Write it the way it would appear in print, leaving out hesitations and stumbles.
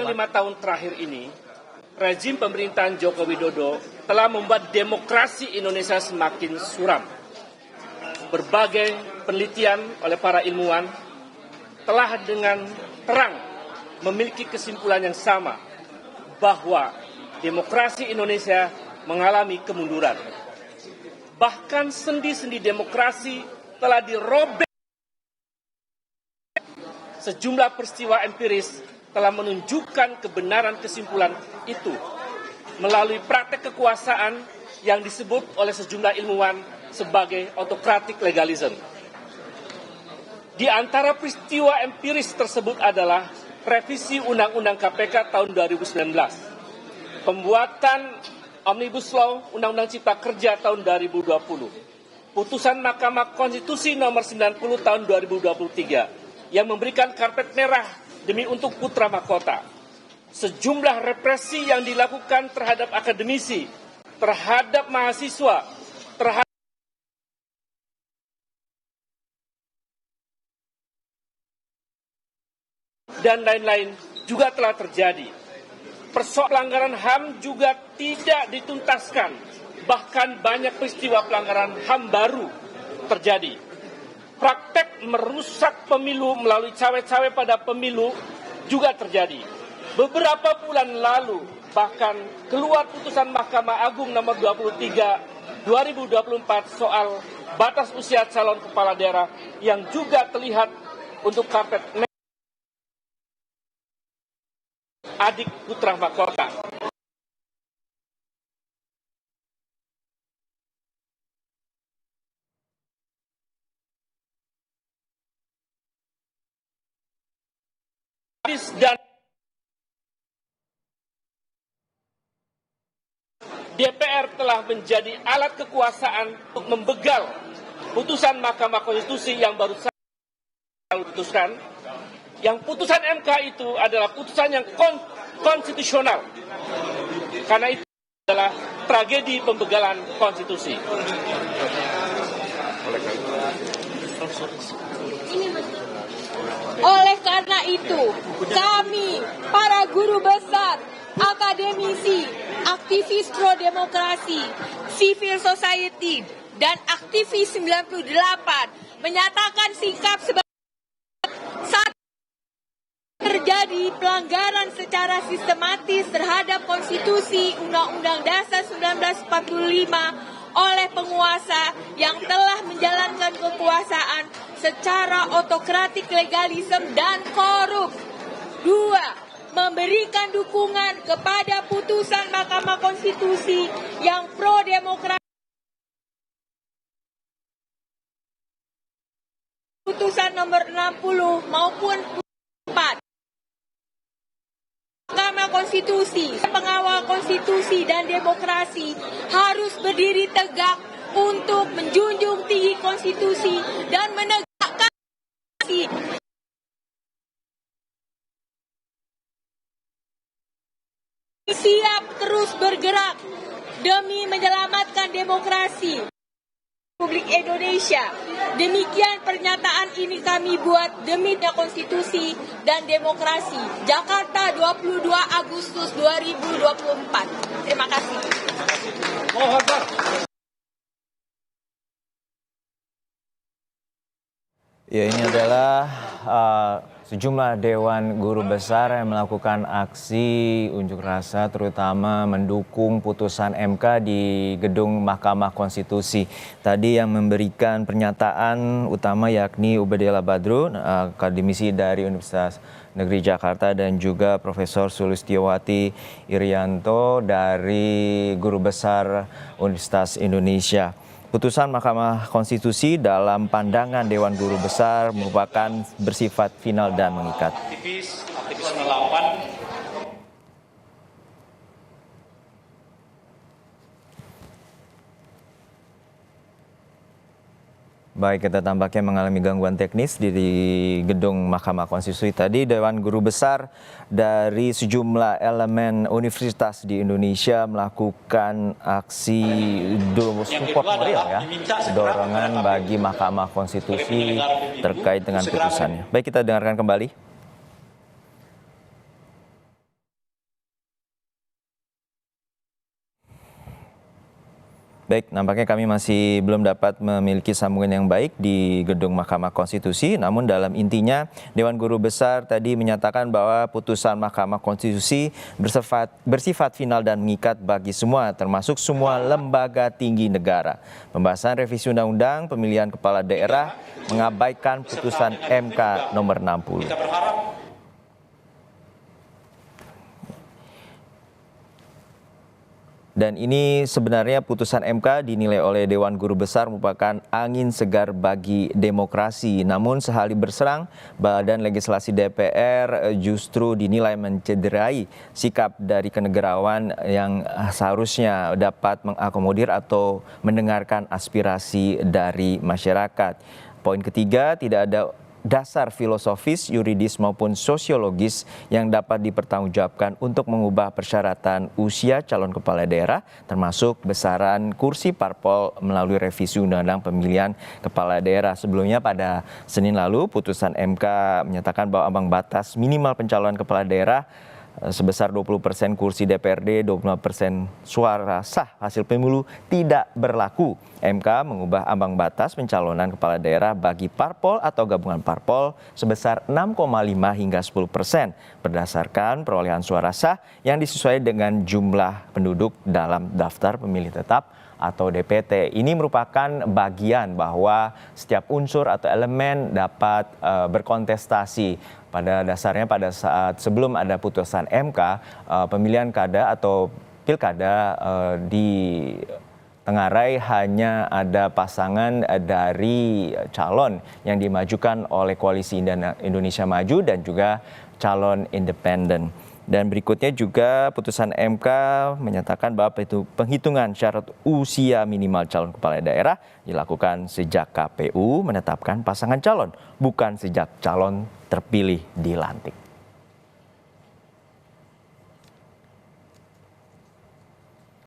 5 tahun terakhir ini, rezim pemerintahan Joko Widodo telah membuat demokrasi Indonesia semakin suram. Berbagai penelitian oleh para ilmuwan telah dengan terang memiliki kesimpulan yang sama bahwa demokrasi Indonesia mengalami kemunduran. Bahkan sendi-sendi demokrasi telah dirobek. Sejumlah peristiwa empiris telah menunjukkan kebenaran kesimpulan itu melalui praktek kekuasaan yang disebut oleh sejumlah ilmuwan sebagai autocratic legalism. Di antara peristiwa empiris tersebut adalah revisi Undang-Undang KPK tahun 2019, pembuatan Omnibus Law Undang-Undang Cipta Kerja tahun 2020, putusan Mahkamah Konstitusi nomor 90 tahun 2023 yang memberikan karpet merah demi untuk putra mahkota, sejumlah represi yang dilakukan terhadap akademisi, terhadap mahasiswa, terhadap dan lain-lain juga telah terjadi. Persoalan pelanggaran HAM juga tidak dituntaskan, bahkan banyak peristiwa pelanggaran HAM baru terjadi. Praktek merusak pemilu melalui cawe-cawe pada pemilu juga terjadi. Beberapa bulan lalu bahkan keluar putusan Mahkamah Agung nomor 23 2024 soal batas usia calon kepala daerah yang juga terlihat untuk karpet adik putra mahkota. Dan DPR telah menjadi alat kekuasaan untuk membegal putusan Mahkamah Konstitusi yang baru saja diputuskan. Yang putusan MK itu adalah putusan yang konstitusional. Karena itu adalah tragedi pembegalan konstitusi. Oleh karena itu, kami, para guru besar, akademisi, aktivis pro-demokrasi, civil society, dan aktivis 98 menyatakan sikap sebagai saat terjadi pelanggaran secara sistematis terhadap konstitusi Undang-Undang Dasar 1945 oleh penguasa yang telah menjalankan kekuasaan secara autokratik, legalisme, dan korup. 2. Memberikan dukungan kepada putusan Mahkamah Konstitusi yang pro-demokrasi. Putusan nomor 60 maupun 4. Mahkamah Konstitusi, pengawal konstitusi dan demokrasi harus berdiri tegak untuk menjunjung tinggi konstitusi dan menegakkan siap terus bergerak demi menyelamatkan demokrasi Republik Indonesia. Demikian pernyataan ini kami buat demi konstitusi dan demokrasi. Jakarta 22 Agustus 2024. Terima kasih. Ya, ini adalah sejumlah Dewan Guru Besar yang melakukan aksi unjuk rasa terutama mendukung putusan MK di gedung Mahkamah Konstitusi. Tadi yang memberikan pernyataan utama yakni Ubediah Badrun, akademisi dari Universitas Negeri Jakarta, dan juga Profesor Sulistiowati Irianto dari Guru Besar Universitas Indonesia. Putusan Mahkamah Konstitusi dalam pandangan Dewan Guru Besar merupakan bersifat final dan mengikat. Aktivis melawan. Baik, kita tampaknya mengalami gangguan teknis di gedung Mahkamah Konstitusi. Tadi Dewan Guru Besar dari sejumlah elemen universitas di Indonesia melakukan aksi support moral ya, dorongan bagi Mahkamah Konstitusi terkait dengan putusannya. Baik, kita dengarkan kembali. Baik, nampaknya kami masih belum dapat memiliki sambungan yang baik di gedung Mahkamah Konstitusi. Namun dalam intinya, Dewan Guru Besar tadi menyatakan bahwa putusan Mahkamah Konstitusi bersifat final dan mengikat bagi semua, termasuk semua lembaga tinggi negara. Pembahasan revisi Undang-Undang Pemilihan Kepala Daerah mengabaikan putusan MK nomor 60. Dan ini sebenarnya putusan MK dinilai oleh Dewan Guru Besar merupakan angin segar bagi demokrasi. Namun sehari berserang, Badan Legislasi DPR justru dinilai mencederai sikap dari kenegarawan yang seharusnya dapat mengakomodir atau mendengarkan aspirasi dari masyarakat. Poin ketiga, tidak ada dasar filosofis, yuridis maupun sosiologis yang dapat dipertanggungjawabkan untuk mengubah persyaratan usia calon kepala daerah, termasuk besaran kursi parpol melalui revisi Undang-Undang Pemilihan Kepala Daerah. Sebelumnya pada Senin lalu, putusan MK menyatakan bahwa ambang batas minimal pencalonan kepala daerah sebesar 20% kursi DPRD, 25% suara sah hasil pemilu tidak berlaku. MK mengubah ambang batas pencalonan kepala daerah bagi parpol atau gabungan parpol sebesar 6,5 hingga 10% berdasarkan perolehan suara sah yang disesuaikan dengan jumlah penduduk dalam daftar pemilih tetap atau DPT. Ini merupakan bagian bahwa setiap unsur atau elemen dapat berkontestasi. Pada dasarnya pada saat sebelum ada putusan MK, pemilihan kada atau pilkada di Tenggarai hanya ada pasangan dari calon yang dimajukan oleh Koalisi Indonesia Maju dan juga calon independen. Dan berikutnya juga putusan MK menyatakan bahwa penghitungan syarat usia minimal calon kepala daerah dilakukan sejak KPU menetapkan pasangan calon, bukan sejak calon terpilih dilantik.